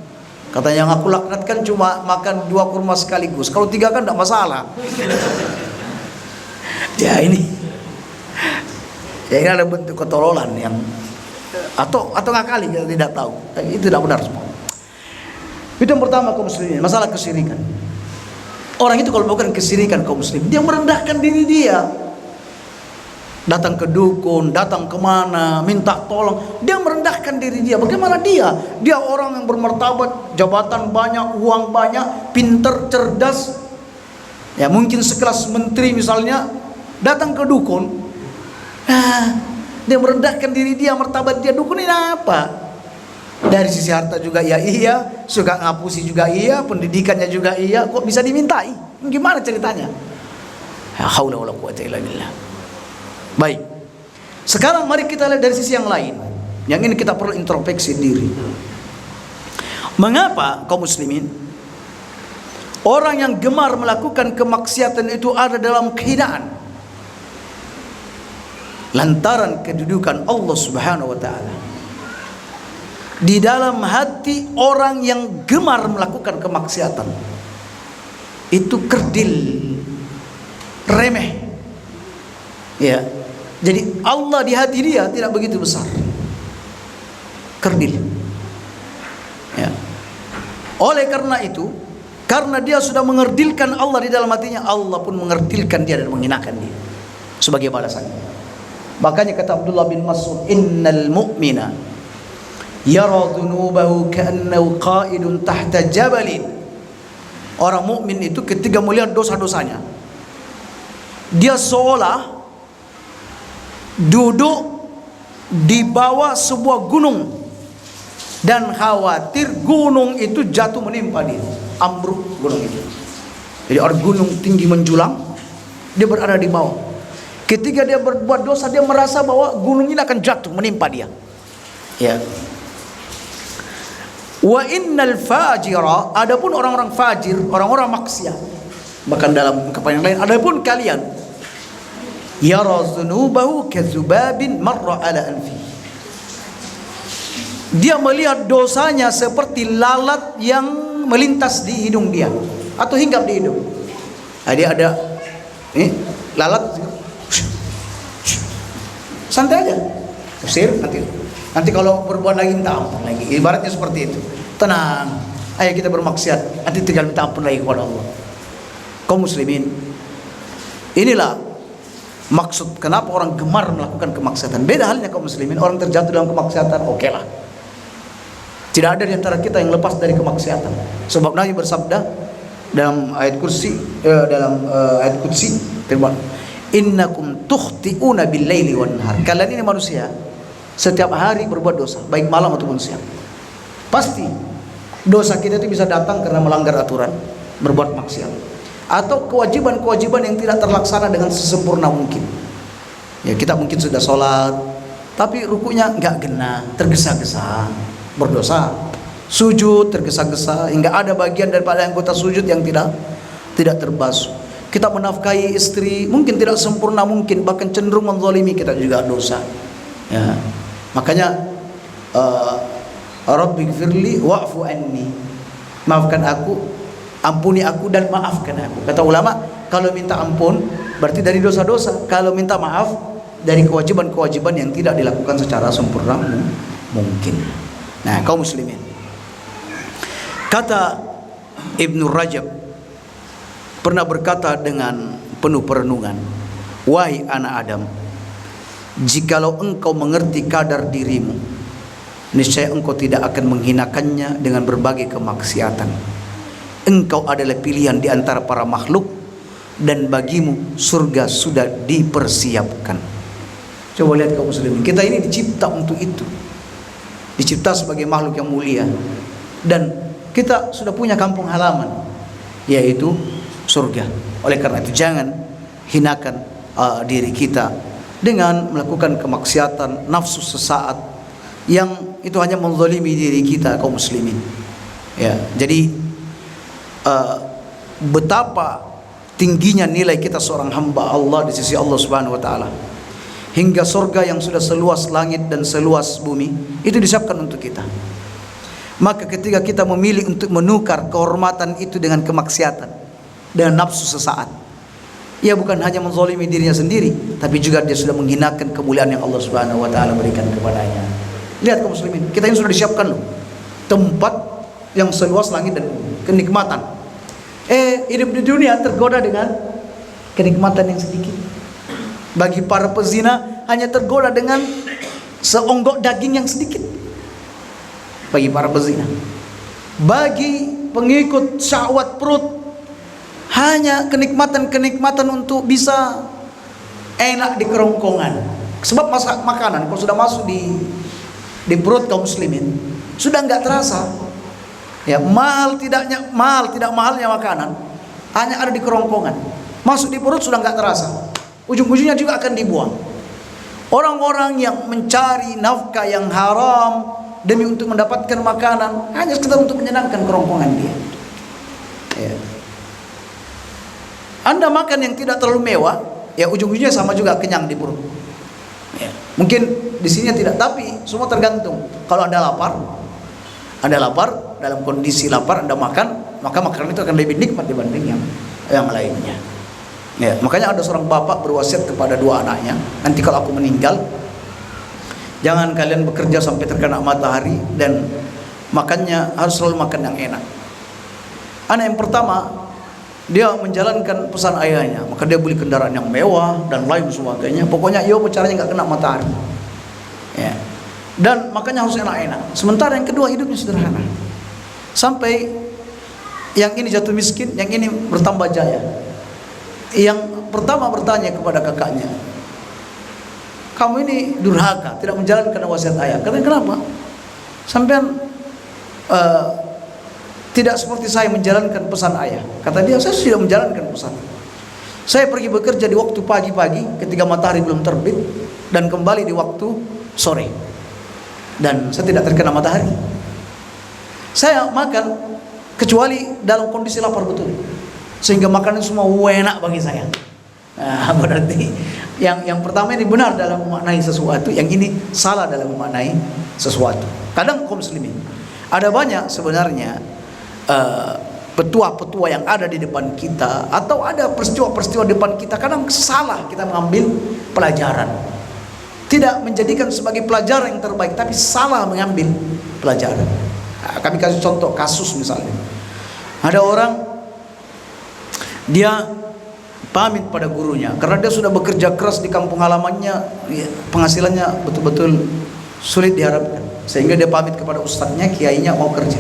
S1: Katanya, yang aku laknatkan cuma makan 2 kurma sekaligus. Kalau 3 kan tidak masalah. Ya ini ada bentuk ketololan yang atau ngakali, kita tidak tahu. Itu tidak benar semua. Itu yang pertama, kaum muslimin, masalah kesyirikan. Orang itu kalau melakukan kesyirikan, kaum muslimin, dia merendahkan diri dia. Datang ke dukun, datang kemana, minta tolong, dia merendahkan diri dia. Bagaimana dia? Dia orang yang bermartabat, jabatan banyak, uang banyak, pinter, cerdas. Ya mungkin sekelas menteri misalnya, datang ke dukun. Dia merendahkan diri dia, martabat dia. Dukun ini apa? Dari sisi harta juga iya, suka ngapusi juga iya, pendidikannya juga iya, kok bisa dimintai? Gimana ceritanya? La haula wala quwwata illa billah. Baik. Sekarang mari kita lihat dari sisi yang lain. Yang ini kita perlu introspeksi diri. Mengapa kaum muslimin orang yang gemar melakukan kemaksiatan itu ada dalam kehinaan? Lantaran kedudukan Allah Subhanahu wa taala. Di dalam hati orang yang gemar melakukan kemaksiatan itu kerdil, remeh. Ya. Jadi Allah di hati dia tidak begitu besar. Kerdil. Ya. Oleh karena itu, karena dia sudah mengerdilkan Allah di dalam hatinya, Allah pun mengerdilkan dia dan menghinakan dia sebagai balasannya. Makanya kata Abdullah bin Mas'ud, innal mu'mina yara dhunubahu ka'annahu qa'idun tahta jabalin. Orang mukmin itu ketika melihat dosa-dosanya, dia seolah duduk di bawah sebuah gunung dan khawatir gunung itu jatuh menimpa dia, ambruk gunung itu. Jadi orang gunung tinggi menjulang, dia berada di bawah. Ketika dia berbuat dosa, dia merasa bahwa gunung ini akan jatuh menimpa dia. Ya. Wa innal fajira, adapun orang-orang fajir, orang-orang maksiat, bahkan dalam ungkapan yang lain, adapun kalian, yara dzunubahu kadzubabin marra ala anfi. Dia melihat dosanya seperti lalat yang melintas di hidung dia atau hinggap di hidung. Dia ada lalat, santai aja, usir nanti kalau berbuat lagi minta ampun lagi. Ibaratnya seperti itu. Tenang, ayo kita bermaksiat, nanti tinggal minta ampun lagi kepada Allah. Kaum muslimin, inilah maksud kenapa orang gemar melakukan kemaksiatan. Beda halnya kaum muslimin, orang terjatuh dalam kemaksiatan, oke lah. Tidak ada di antara kita yang lepas dari kemaksiatan. Sebab Nabi bersabda dalam ayat kursi, ayat qudsi, firman, innakum tukhti'una bil-laili wan-nahar. Kalian ini manusia setiap hari berbuat dosa, baik malam ataupun siang. Pasti dosa kita itu bisa datang karena melanggar aturan, berbuat maksiat, atau kewajiban-kewajiban yang tidak terlaksana dengan sesempurna mungkin. Ya, kita mungkin sudah sholat, tapi rukunya nggak kena, tergesa-gesa, berdosa. Sujud tergesa-gesa hingga ada bagian daripada anggota sujud yang tidak terbasuh. Kita menafkahi istri mungkin tidak sempurna mungkin, bahkan cenderung menzalimi, kita juga dosa. Ya. Makanya Rabbighfirli wa'fu anni, maafkan aku, ampuni aku dan maafkan aku. Kata ulama, kalau minta ampun berarti dari dosa-dosa, kalau minta maaf dari kewajiban-kewajiban yang tidak dilakukan secara sempurna mungkin. Nah, kaum muslimin, kata Ibnu Rajab pernah berkata dengan penuh perenungan, wahai anak Adam, jikalau engkau mengerti kadar dirimu, niscaya engkau tidak akan menghinakannya dengan berbagai kemaksiatan. Engkau adalah pilihan di antara para makhluk, dan bagimu surga sudah dipersiapkan. Coba lihat kaum muslimin, kita ini dicipta untuk itu, dicipta sebagai makhluk yang mulia, dan kita sudah punya kampung halaman, yaitu surga. Oleh karena itu jangan hinakan diri kita dengan melakukan kemaksiatan, nafsu sesaat yang itu hanya menzalimi diri kita, kaum muslimin. Ya, jadi betapa tingginya nilai kita seorang hamba Allah di sisi Allah Subhanahu wa taala. Hingga surga yang sudah seluas langit dan seluas bumi itu disiapkan untuk kita. Maka ketika kita memilih untuk menukar kehormatan itu dengan kemaksiatan, dengan nafsu sesaat, ia bukan hanya menzalimi dirinya sendiri, tapi juga dia sudah menghinakan kemuliaan yang Allah Subhanahu wa taala berikan kepadanya. Lihat kaum muslimin, kita ini sudah disiapkan loh tempat yang seluas langit dan bumi, kenikmatan. Hidup di dunia tergoda dengan kenikmatan yang sedikit. Bagi para pezina hanya tergoda dengan seonggok daging yang sedikit. Bagi para pezina. Bagi pengikut syahwat perut, hanya kenikmatan-kenikmatan untuk bisa enak di kerongkongan. Sebab makanan kalau sudah masuk di perut kaum muslimin sudah nggak terasa. Ya, mahal tidak mahalnya makanan hanya ada di kerongkongan. Masuk di perut sudah nggak terasa. Ujung-ujungnya juga akan dibuang. Orang-orang yang mencari nafkah yang haram demi untuk mendapatkan makanan hanya sekedar untuk menyenangkan kerongkongan dia. Ya. Anda makan yang tidak terlalu mewah, ya ujung-ujungnya sama juga kenyang di perut. Ya. Mungkin di sini tidak, tapi semua tergantung. Kalau Anda lapar dalam kondisi lapar Anda makan, maka makanan itu akan lebih nikmat dibanding yang lainnya. Ya, makanya ada seorang bapak berwasiat kepada dua anaknya, nanti kalau aku meninggal, jangan kalian bekerja sampai terkena matahari dan makannya harus selalu makan yang enak. Anak yang pertama, dia menjalankan pesan ayahnya, maka dia beli kendaraan yang mewah dan lain sebagainya. Pokoknya caranya nggak kena matahari. Ya. Dan makanya harus enak-enak. Sementara yang kedua hidupnya sederhana. Sampai yang ini jatuh miskin, yang ini bertambah jaya. Yang pertama bertanya kepada kakaknya, kamu ini durhaka, tidak menjalankan wasiat ayah. Katanya, kenapa? Sampean tidak seperti saya menjalankan pesan ayah. Kata dia, saya sudah menjalankan pesan. Saya pergi bekerja di waktu pagi-pagi ketika matahari belum terbit dan kembali di waktu sore. Dan saya tidak terkena matahari. Saya makan kecuali dalam kondisi lapar betul. Sehingga makanan semua enak bagi saya. Nah, berarti yang pertama ini benar dalam memaknai sesuatu, yang ini salah dalam memaknai sesuatu. Kadang kaum muslimin ada banyak sebenarnya petua-petua yang ada di depan kita, atau ada peristiwa-peristiwa di depan kita, kadang salah kita mengambil pelajaran. Tidak menjadikan sebagai pelajaran yang terbaik, tapi salah mengambil pelajaran. Nah, kami kasih contoh kasus misalnya. Ada orang, dia pamit pada gurunya karena dia sudah bekerja keras di kampung halamannya, penghasilannya betul-betul sulit diharapkan, sehingga dia pamit kepada ustadznya, kiainya mau kerja.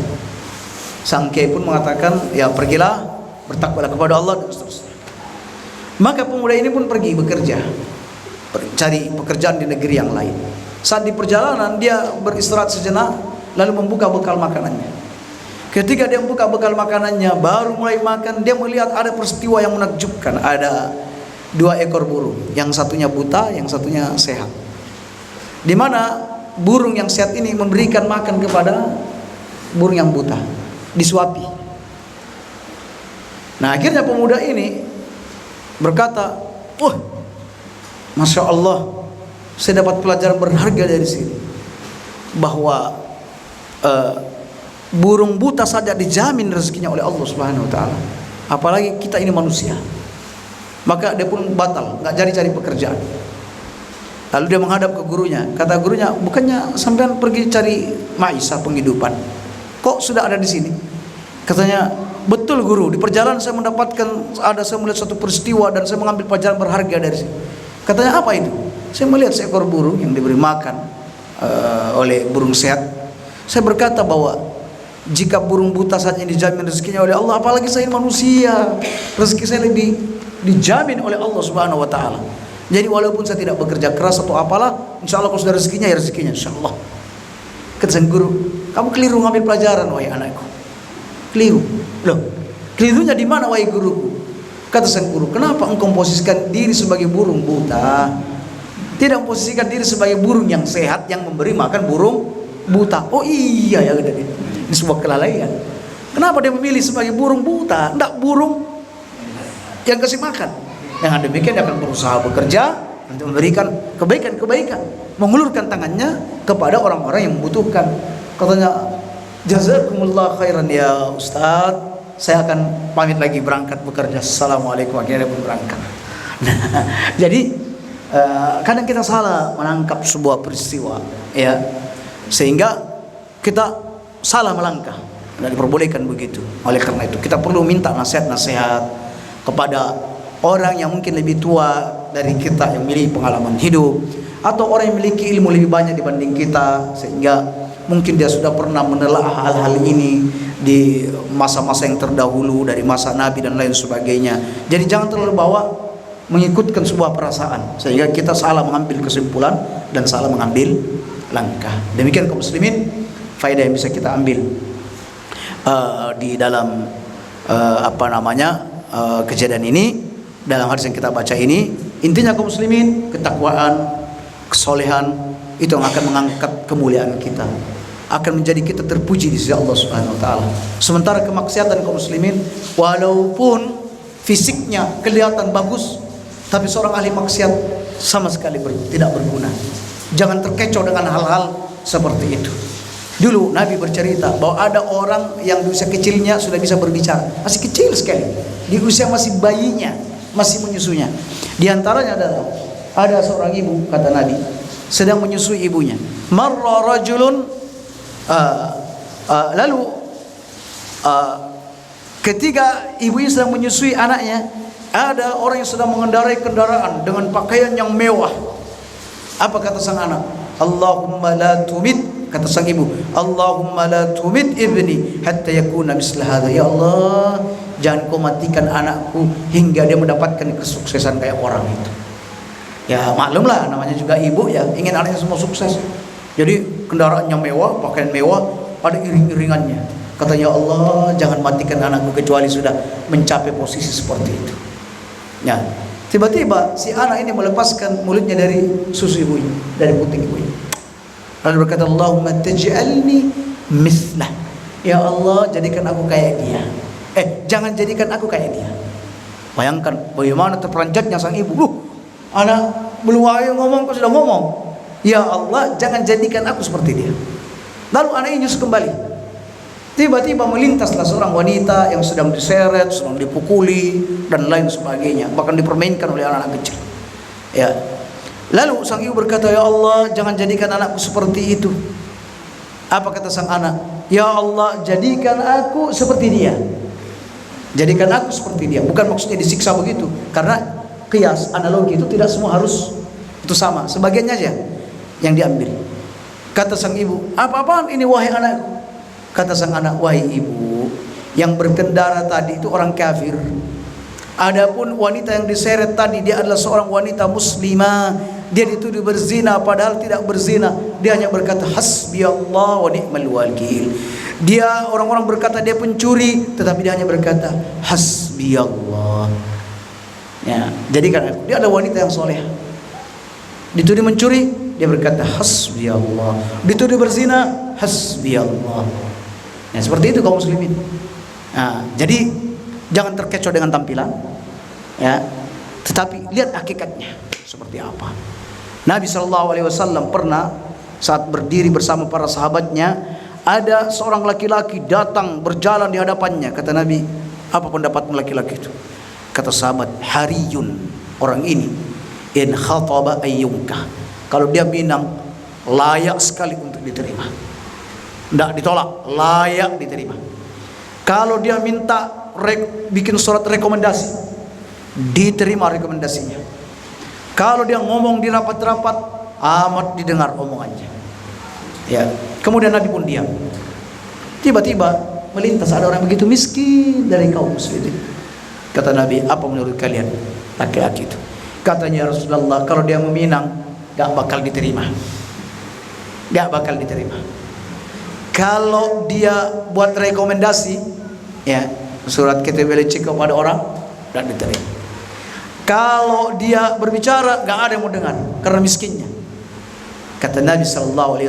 S1: Sang kiai pun mengatakan, ya pergilah, bertakwalah kepada Allah dan seterusnya. Maka pemuda ini pun pergi bekerja, cari pekerjaan di negeri yang lain. Saat di perjalanan dia beristirahat sejenak, lalu membuka bekal makanannya. Ketika dia membuka bekal makanannya, baru mulai makan, dia melihat ada peristiwa yang menakjubkan. Ada dua ekor burung, yang satunya buta, yang satunya sehat. Di mana burung yang sehat ini memberikan makan kepada burung yang buta, disuapi. Nah, akhirnya pemuda ini berkata, "Wah, Masya Allah, saya dapat pelajaran berharga dari sini, bahwa burung buta saja dijamin rezekinya oleh Allah Subhanahu wa taala. Apalagi kita ini manusia." Maka dia pun batal, enggak cari pekerjaan. Lalu dia menghadap ke gurunya. Kata gurunya, "Bukannya sampean pergi cari maisha, penghidupan, kok sudah ada di sini?" Katanya, "Betul guru, di perjalanan saya melihat suatu peristiwa dan saya mengambil pelajaran berharga dari sini." Katanya, "Apa itu?" "Saya melihat seekor burung yang diberi makan oleh burung sehat. Saya berkata bahwa jika burung buta saja dijamin rezekinya oleh Allah, apalagi saya manusia, rezeki saya lebih dijamin oleh Allah Subhanahu wa taala. Jadi walaupun saya tidak bekerja keras atau apalah, insya Allah kalau sudah rezekinya, ya rezekinya insya Allah." Kata sang guru, "Kamu keliru ngambil pelajaran, wahai anakku. Keliru." "Loh, kelirunya di mana, wahai guruku?" Kata sang guru, "Kenapa engkau memposisikan diri sebagai burung buta, tidak memposisikan diri sebagai burung yang sehat yang memberi makan burung buta?" "Oh iya ya, ini sebuah kelalaian. Kenapa dia memilih sebagai burung buta, tidak burung yang kasih makan. Dengan demikian dia akan berusaha bekerja untuk memberikan kebaikan-kebaikan, mengulurkan tangannya kepada orang-orang yang membutuhkan. Katanya, jazakumullah khairan ya Ustaz, saya akan pamit lagi berangkat bekerja. Assalamualaikum, akhirnya pun berangkat. Nah, jadi kadang kita salah menangkap sebuah peristiwa, ya, sehingga kita salah melangkah. Tidak diperbolehkan begitu. Oleh karena itu kita perlu minta nasihat-nasihat kepada orang yang mungkin lebih tua dari kita, yang memiliki pengalaman hidup, atau orang yang memiliki ilmu lebih banyak dibanding kita, sehingga mungkin dia sudah pernah menelaah hal-hal ini di masa-masa yang terdahulu, dari masa Nabi dan lain sebagainya. Jadi jangan terlalu mengikutkan sebuah perasaan sehingga kita salah mengambil kesimpulan dan salah mengambil langkah. Demikian kaum muslimin, faedah yang bisa kita ambil di dalam kejadian ini, dalam hadis yang kita baca ini. Intinya kaum muslimin, ketakwaan, kesolehan itu yang akan mengangkat kemuliaan kita, akan menjadi kita terpuji di sisi Allah Subhanahu wa taala. Sementara kemaksiatan kaum muslimin, walaupun fisiknya kelihatan bagus, tapi seorang ahli maksiat sama sekali tidak berguna. Jangan terkecoh dengan hal-hal seperti itu. Dulu Nabi bercerita bahwa ada orang yang di usia kecilnya sudah bisa berbicara, masih kecil sekali, di usia masih bayinya, masih menyusunya. Di antaranya ada seorang ibu, kata Nabi, sedang menyusui ibunya. Marra rajulun, lalu ketika ibunya sedang menyusui anaknya, ada orang yang sedang mengendarai kendaraan dengan pakaian yang mewah. Apa kata sang anak? Allahumma la tumit, kata sang ibu, Allahumma la tumit ibni hatta yakuna misla hadha. Ya Allah, jangan kau matikan anakku hingga dia mendapatkan kesuksesan kayak orang itu. Ya maklumlah, namanya juga ibu ya, ingin anaknya semua sukses. Jadi kendaraannya mewah, pakaian mewah, ada iring-iringannya. Katanya, Allah, jangan matikan anakku kecuali sudah mencapai posisi seperti itu. Ya, tiba-tiba si anak ini melepaskan mulutnya dari susu ibunya, dari puting ibunya. Lalu berkata, Allahumma taj'alni mislah. Ya Allah, jadikan aku kayak dia. Jangan jadikan aku kayak dia. Bayangkan bagaimana terperanjatnya sang ibu. Anak belum ayo ngomong, kau sudah ngomong. Ya Allah, jangan jadikan aku seperti dia. Lalu anak ini kembali. Tiba-tiba melintaslah seorang wanita yang sedang diseret, sedang dipukuli dan lain sebagainya, bahkan dipermainkan oleh anak-anak kecil. Ya. Lalu sang ibu berkata, Ya Allah, jangan jadikan anakku seperti itu. Apa kata sang anak? Ya Allah, jadikan aku seperti dia. Jadikan aku seperti dia. Bukan maksudnya disiksa begitu, karena kias, analogi itu tidak semua harus itu sama. Sebagiannya aja yang diambil. Kata sang ibu, apa-apaan ini wahai anakku? Kata sang anak, wahai ibu, yang berkendara tadi itu orang kafir. Adapun wanita yang diseret tadi, dia adalah seorang wanita muslimah. Dia dituduh berzina padahal tidak berzina. Dia hanya berkata hasbiyallah wa ni'mal wakil. Dia, orang-orang berkata dia pencuri, tetapi dia hanya berkata hasbiyallah. Ya, jadi kan dia adalah wanita yang soleh. Dituduh mencuri, dia berkata hasbiyallah. Dituduh berzina, hasbiyallah. Ya, seperti itu kaum muslimin. Nah, jadi jangan terkecoh dengan tampilan, ya, tetapi lihat hakikatnya seperti apa. Nabi SAW pernah saat berdiri bersama para sahabatnya, ada seorang laki-laki datang berjalan di hadapannya. Kata Nabi, apa pendapatmu laki-laki itu? Kata sahabat, hariyun, orang ini in khataba ayyunka, kalau dia minang layak sekali untuk diterima. Tidak ditolak, layak diterima. Kalau dia minta bikin surat rekomendasi, diterima rekomendasinya. Kalau dia ngomong di rapat-rapat, amat didengar omongannya. Ya. Kemudian Nabi pun diam. Tiba-tiba melintas ada orang begitu miskin dari kaum muslimin. Kata Nabi, apa menurut kalian laki-laki itu? Katanya, Rasulullah, kalau dia meminang, gak bakal diterima. Gak bakal diterima. Kalau dia buat rekomendasi, ya, surat KTBLC kepada orang, dan diterima. Kalau dia berbicara, gak ada yang mau dengar karena miskinnya. Kata Nabi SAW,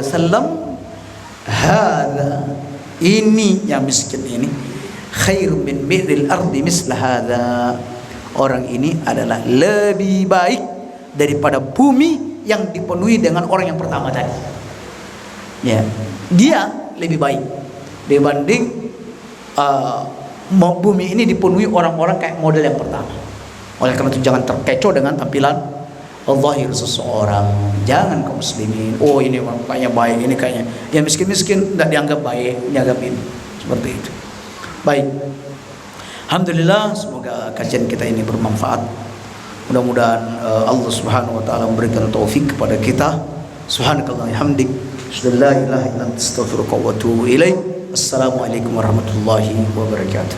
S1: hada, ini yang miskin ini, khairum min miril ardi misla hada, orang ini adalah lebih baik daripada bumi yang dipenuhi dengan orang yang pertama tadi. Ya, dia lebih baik dibanding bumi ini dipenuhi orang-orang kayak model yang pertama. Oleh karena itu jangan terkecoh dengan tampilan zahir seseorang. Jangan kaum muslimin, oh ini kayaknya baik, ini kayaknya yang miskin-miskin tidak dianggap baik, dianggap ini seperti itu. Baik, alhamdulillah, semoga kajian kita ini bermanfaat. Mudah-mudahan Allah Subhanahu wa taala memberikan taufik kepada kita. Subhanakallahumma hamdik, asyhadu an la ilaha illa anta, astaghfiruka wa atubu ilaik. Assalamualaikum warahmatullahi wabarakatuh.